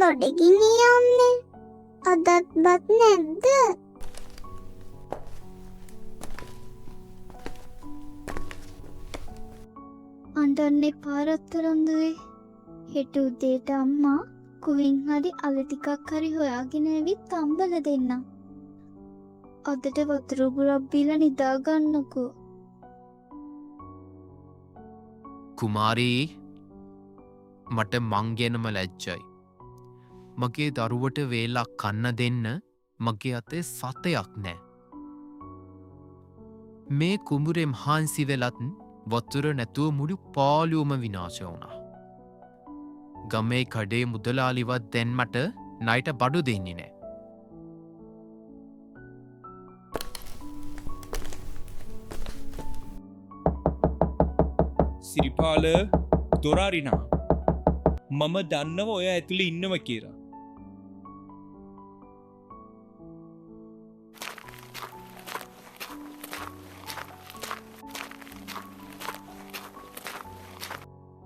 බඩගිනි යන්නේ. අදත් බත් නැද්ද? අඬන්නේ පාරත්තරන්දුවේ. හෙට උදේට අම්මා කුවින් හරි අල ටිකක් හරි හොයාගෙන ඇවිත් අම්බල දෙන්නම්. අදට වතුර බුරක් බීලා නිදා ගන්නකෝ. කුමාරී මට මං ගැනම ලැජ්ජයි. මගේ දරුවට වේලක් කන්න දෙන්න මගේ අතේ සතයක් නෑ. මේ කුඹුරේ මහන්සි වෙලත් වතුර නැතුව මුළු පාලුවම විනාශ වුණා. ගමේ කඩේ මුදලාලිවත් දැන් මට ණයට බඩු දෙන්නේ නෑ. සිරිපාල දොරාරිනා මම දන්නව ඔය ඇතුළේ ඉන්නව කියලා.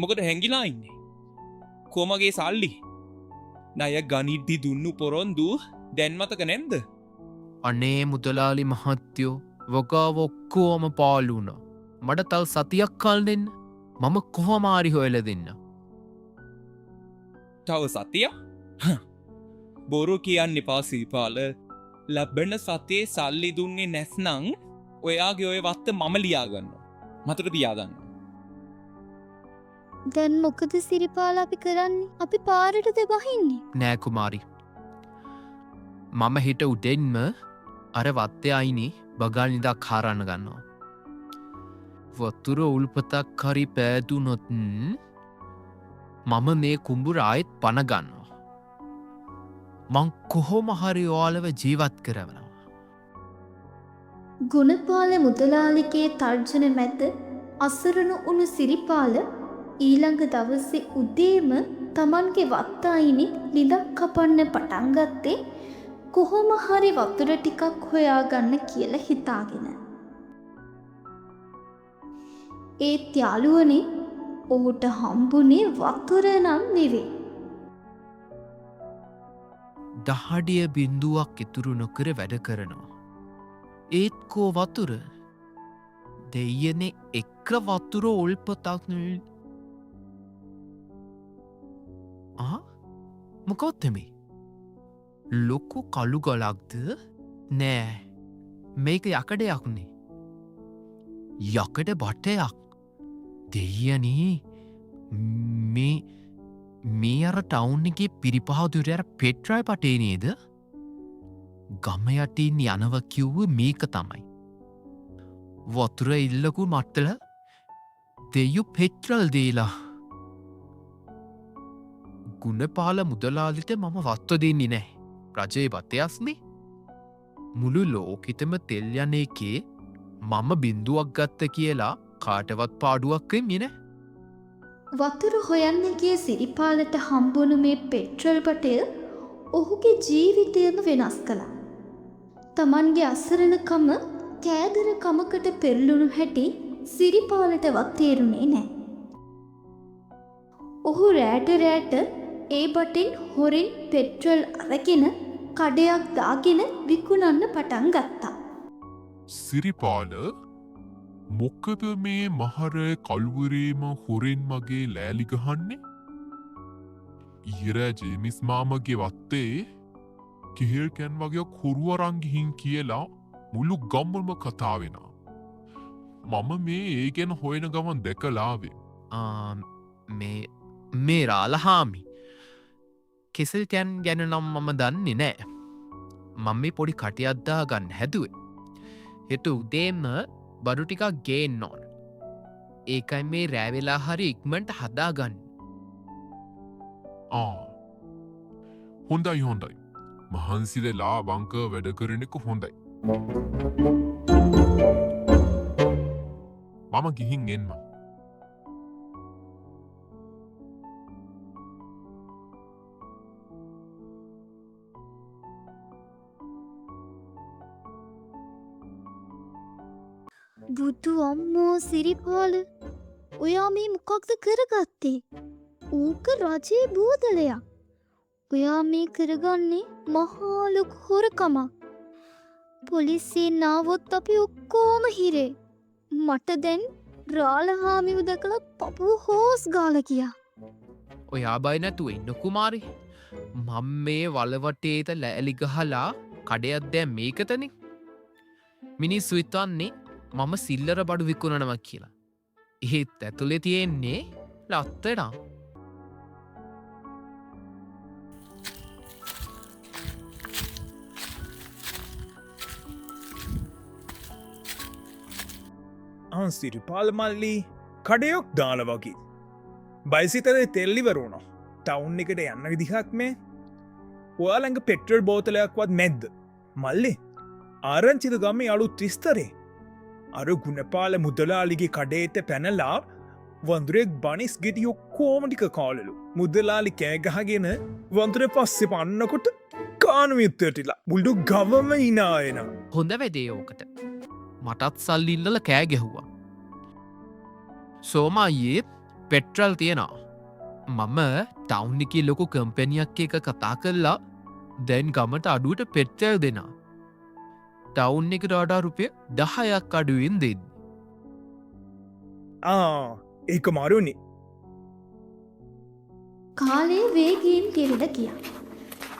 මොකද හැංගිලා ඉන්නේ? කොමගේ සල්ලි ණය ගනිද්දි දුන්නු පොරොන්දු දැන් මතක නැන්ද? අනේ මුදලාලි මහත්තයෝ වගාව ඔක්කෝම පාලු වුණා. මට තව සතියක් කල් දෙන්න. මම කොහොමාරි හොයලා දෙන්න. තව සතිය? බොරු කියන්න එපා සිරිපාල. ලැබෙන සතියේ සල්ලි දුන්නේ නැත්නම් ඔයාගේ ඔය වත්ත මම ලියාගන්නවා. මතක තියාගන්න. දැන් මොකද සිරිපාල අපි කරන්නේ? අපි පාරටද බහින්නේ? නෑ කුමාරි. මම හිට උඩෙන්ම අර වත්තේ අයිනේ බගල් නිදක් හාරන්න ගන්නවා. වතුර උල්පතක් හරි පෑදුනොත් මම මේ කුඹුර ආයෙත් පනගන්නවා. මං කොහොම හරි ඔයාලව ජීවත් කරවනවා. ගුණපාල මුදලාලිගේ තර්ජන මැද අසරණ වුණු සිරිපාල ඊළඟ දවසේ උදේම තමන්ගේ වත්තායිනි ලිඳක් කපන්න පටන් ගත්තේ කොහොම හරි වතුර ටිකක් හොයාගන්න කියලා හිතාගෙන. ඒත් යාළුවනේ ඔහුට හම්බුනේ වතුර නම් නෙවෙයි. දහඩිය බින්දුවක් ඉතුරු නොකර වැඩ කරනවා. ඒත් කෝ වතුර දෙයනේ එක වතුර ඔල්පතක් මොකොත්තමේ ලොකු කළු ගලක්ද නෑ මේක යකඩයක්නේ. යකඩ බටයක් දෙයනී මේ අර ටවුන් එකේ පිරිපහදුර අර පෙට්‍රයි පටේ නේද? ගම යටින් යනව කිව්ව මේක තමයි. වතුර ඉල්ලකු මට්ටල දෙයු පෙට්‍රල් දීලා. ගුණපාල මුදලාලිට මම වත්ව දෙන්නේ නෑ. රජයේ බතයස්නේ. මුළු ලෝකිතම තෙල් යන එකේ මම බින්දුවක් ගත්ත කියලා කාටවත් පාඩුවක් වෙන්නේ නෑ. වතුර හොයන්න ගිය සිරිපාලට හම්බුණු මේ පෙට්‍රල් පටය ඔහුගේ ජීවිතයම වෙනස් කළා. තමන්ගේ අසරණකම කෑදර කමකට පෙරළුණු හැටි සිරිපාලටවත් තේරුනේ නෑ. ඔහු රෑට ඒ බටෙන් හොරින් පෙට්‍රල් අරගෙන කඩයක් දාගෙන විකුණන්න පටන් ගත්තා. සිරිපාල මොක්කද මේ මහර කල්වරේම හොරෙන් මගේ ලෑලි ගහන්නේ? ඊරෑ ජේමිස් මාමගේ වත්තේ කෙහෙල් කැන් වගේ කොරුවරංගිහින් කියලා මුළු ගම්මම කතා වෙනවා. මම මේ ඒ ගැන හොයන ගමන් දැකලාවේ. මේ රාලහාමි කෙසල් කැන් ගැන නම් මම දන්නේ නෑ. මම මේ පොඩි කටියද්දා ගන්න හැදුවේ. හෙට උදේම බඩු ටිකක් ගේන්න ඕන. ඒකයි මේ රෑවෙලා හරි ඉක්මට හදාගන්න. හොඳයි. මහන්සි වෙලා වංක වැඩ කරනෙක හොඳයි. මම ගිහින් එන්නම්. බුදු අම්මෝ සිරිපාල ඔයා මේ මොකක්ද කරගත්තේ? ඌක රජයේ බූදලයක්. ඔයා මේ කරගන්නේ මහා ලොකු හොරකමක්. පොලිසියෙන් ආවොත් අපි ඔක්කොම හිරේ. මට දැන් රාලහාමිව දැකලා පපුව හෝස් ගාලා ගියා. ඔයා බය නැතුව ඉන්න කුමාරි. මම මේ වලවටේට ලෑලි ගහලා කඩයක් දැන් මේකතනේ. මිනිස්සු හිතන්නේ මම සිල්ලර බඩු විකුණනවා කියලා. ඒත් ඇතුලේ තියෙන්නේ ලත්තඩම්. සිරිපාල මල්ලි කඩයොක් දාල වගේ බයිසිතරේ තෙල්ලිවරුණ ටවුන් එකට යන්න විදිහක් මේ ඔයාළඟ පෙට්‍රල් බෝතලයක්වත් නැද්ද මල්ලි ආරංචිද ගම අලු ත්‍රිස්තරේ අර ගුණපාල මුදලාලිගේ කඩේට පැනලා වන්දුරෙක් බනිස් ගෙටියෝ කෝමටික කාලලු මුදලාලි කෑගහගෙන වන්තුර පස්සෙ පන්නකොට කානුවිත්තටලා මුල්ඩු ගවම හිනායන හොඳ වැඩේ ඕකට. මටත් සල්ලිල්ලල කෑ ගැහුවා. සෝමයේ පෙට්‍රල් තියෙනවා. මම ටවුන්නිකි ලොකු කම්පැනියක් එක කතා කරලා දැන් ගමට අඩුවට පෙට්‍රල් දෙනා. ටවුන් එක ඩාඩා රුපිය 10ක් අඩුවෙන් දෙන්න. ඒක මරුණි. කාලේ වේගයෙන් ගෙවිලා ගියා.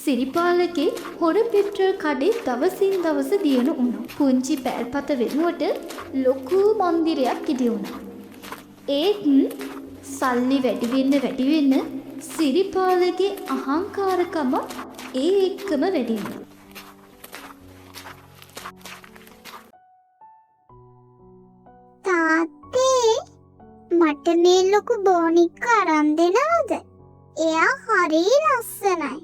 සිරිපාලගේ හොර පෙට්‍රල් කඩේ දවසින් දවස දියුණු වුණා. පුංචි පැල්පත වෙනුවට ලොකු මන්දිරයක් ඉදි වුණා. ඒත් සල්ලි වැඩි වෙන්න සිරිපාලගේ අහංකාරකම ඒ එක්කම වැඩි වුණා. තාත්තේ මට මේ ලොකු බෝනික්ක අරන් දෙනවද? එයා හරි ලස්සනයි.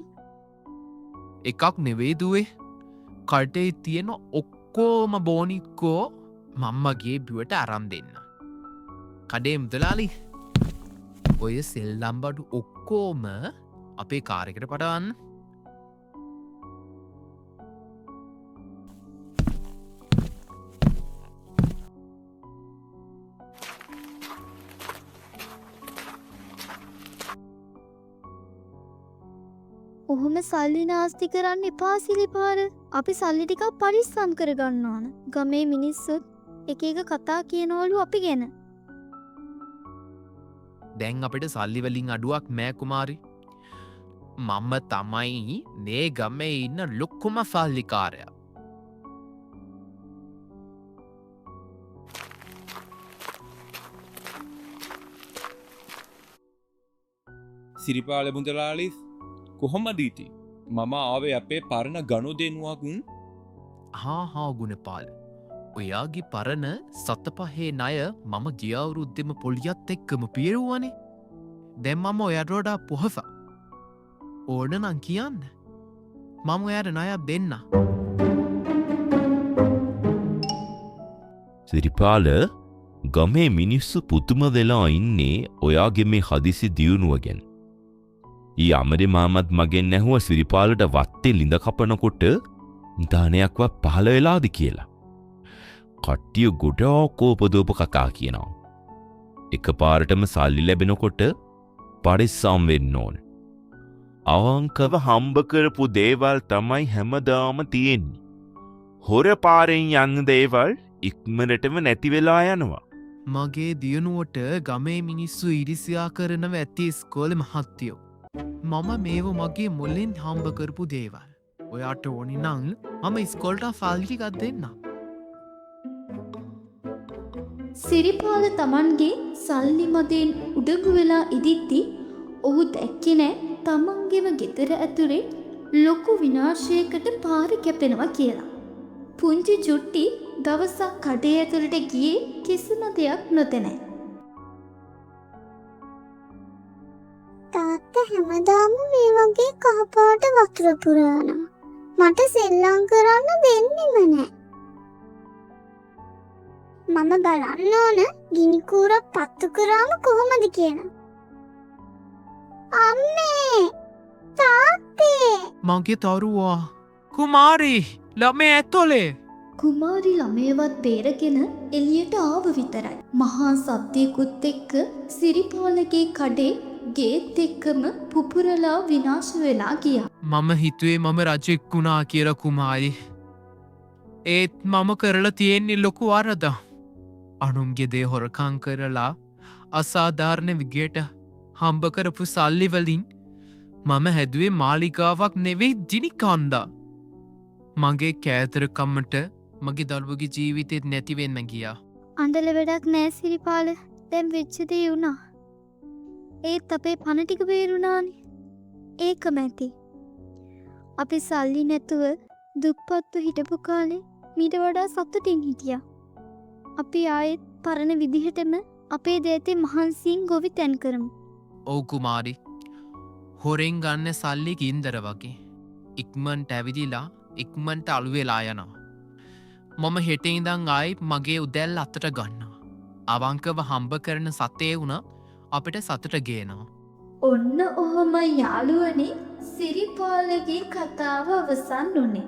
එකක් නෙවේදුවේ කටේ තියෙන ඔක්කෝම බෝනික්කෝ මම්මගේ බිවට අරම් දෙන්න. කඩේ මුදලාලි ඔය සෙල්ලම්බඩු ඔක්කෝම අපේ කාරෙකට පටවන්න. ඔහොම සල්ලි නාස්ති කරන්න එපා සිරිපාල. අපි සල්ලි ටිකක් පරිස්සම් කරගන්න ඕන. ගමේ මිනිස්සුත් එක එක කතා කියනවලු අපි ගැන. දැන් අපිට සල්ලි වලින් අඩුවක් මෑ කුමාරි. මම්ම තමයි මේ ගමේ ඉන්න ලොක්කුම සල්ලිකාරයා. සිරිපාල මුදලාලිස් කොහොමදීති මම ආවේ අපේ පරණ ගණු දෙනුවකුන් හා ගුණපාල. ඔයාගේ පරණ සතපහේ ණය මම ගියවුරුද්දෙම පොලියත් එක්කම පියරුවනේ. දැන් මම ඔයාට වඩා පොහොස. ඕන නම් කියන්න. මම ඔයාට ණයක් දෙන්න. සිරිපාල ගමේ මිනිස්සු පුතුම වෙලා ඉන්නේ ඔයාගේ මේ හදිසි දියුණුව ගැන. ඊ අමරි මාමත් මගෙන් ඇහුව සිරිපාලට වත්තේ ලිඳ කපනකොට දානයක්වත් පහළ වෙලාද කියලා. කට්ටිය ගොඩාක් කෝපදෝප කතා කියනවා. එකපාරටම සල්ලි ලැබෙනකොට පරිස්සම් වෙන්න ඕන. අවංකව හම්බ කරපු දේවල් තමයි හැමදාම තියෙන්නේ. හොර පාරෙන් යන්න දේවල් ඉක්මනටම නැති වෙලා යනවා. මගේ දියුණුවට ගමේ මිනිස්සු ඉරිසියා කරනව ඇති ස්කෝල මහත්තයෝ. මම මේව මගේ මුල්ලෙන් හම්බ කරපු දේවල්. ඔයාට ඕනි නං මම ස්කොල්ට ෆල්ටි ගත් දෙන්න. සිරිපාල තමන්ගේ සල්ලි මදෙන් උඩගු වෙලා ඉදිද්දි ඔහු දැක්කේ නෑ තමන්ගෙම ගෙදර ඇතුලේ ලොකු විනාශයකට පාර කැපෙනවා කියලා. පුංචි චුට්ටි දවසක් කඩේ ඇතුළට ගියේ කිසිම දෙයක් නොතැනයි. තාත්තා හැමදාම මේ වගේ කහපාට වතුර පුරවනවා. මට සෙල්ලම් කරන්න දෙන්නෙම නෑ. මම බලන්න ඕන ගිනි කූරක් පත්තු කරාම කොහොමද කියලා. අම්මේ! තාත්තේ! මගේ තරුවා කුමාරී ළමේ ඇත්තොලේ. කුමාරි ළමයවත් බේරගෙන එළියට ආව විතරයි. මහා සද්දයකුත් එක්ක සිරිපාලගේ කඩේ ගේත් එක්කම පුපුරලා විනාශ වෙලා ගියා. මම හිතුවේ මම රජෙක් වුණා කියර කුමාරි. ඒත් මම කරලා තියෙන්නේ ලොකු අරද. අනුන්ගේ දේ හොරකං කරලා අසාධාරණ විගේට හම්බ කරපු සල්ලිවලින් මම හැදුවේ මාලිකාවක් නෙවෙයි ජිනිකාන්දා. මගේ කෑතරකම්මට මගේ දරුවගේ ජීවිතෙත් නැතිවෙන්න ගියා. අඬල වැඩක් නෑ සිරිපාල. දැන් වෙච්ච දේ වුණා. ඒත් අපේ පණ ටික බේරුණානේ. ඒකම ඇති. අපි සල්ලි නැතුව දුප්පත්ව හිටපු කාලේ මීට වඩා සතුටින් හිටියා. අපි ආයෙත් පරණ විදිහටම අපේ දේතේ මහන්සියෙන් ගොවි තැන් කරමු. ඔව් කුමාරි. හොරෙන් ගන්න සල්ලි ගින්දර වගේ. ඉක්මන්ට ඇවිදිලා ඉක්මන්ට අලුවෙලා යනවා. මම හෙටඉදං ආයි මගේ උදැල් අත්තට ගන්නවා. අවංකව හම්බ කරන සතේ වුණ අපිට සතට ගේනවා. ඔන්න ඔහොම යාළුවනේ සිරිපාලගේ කතාව අවසන් වුණේ.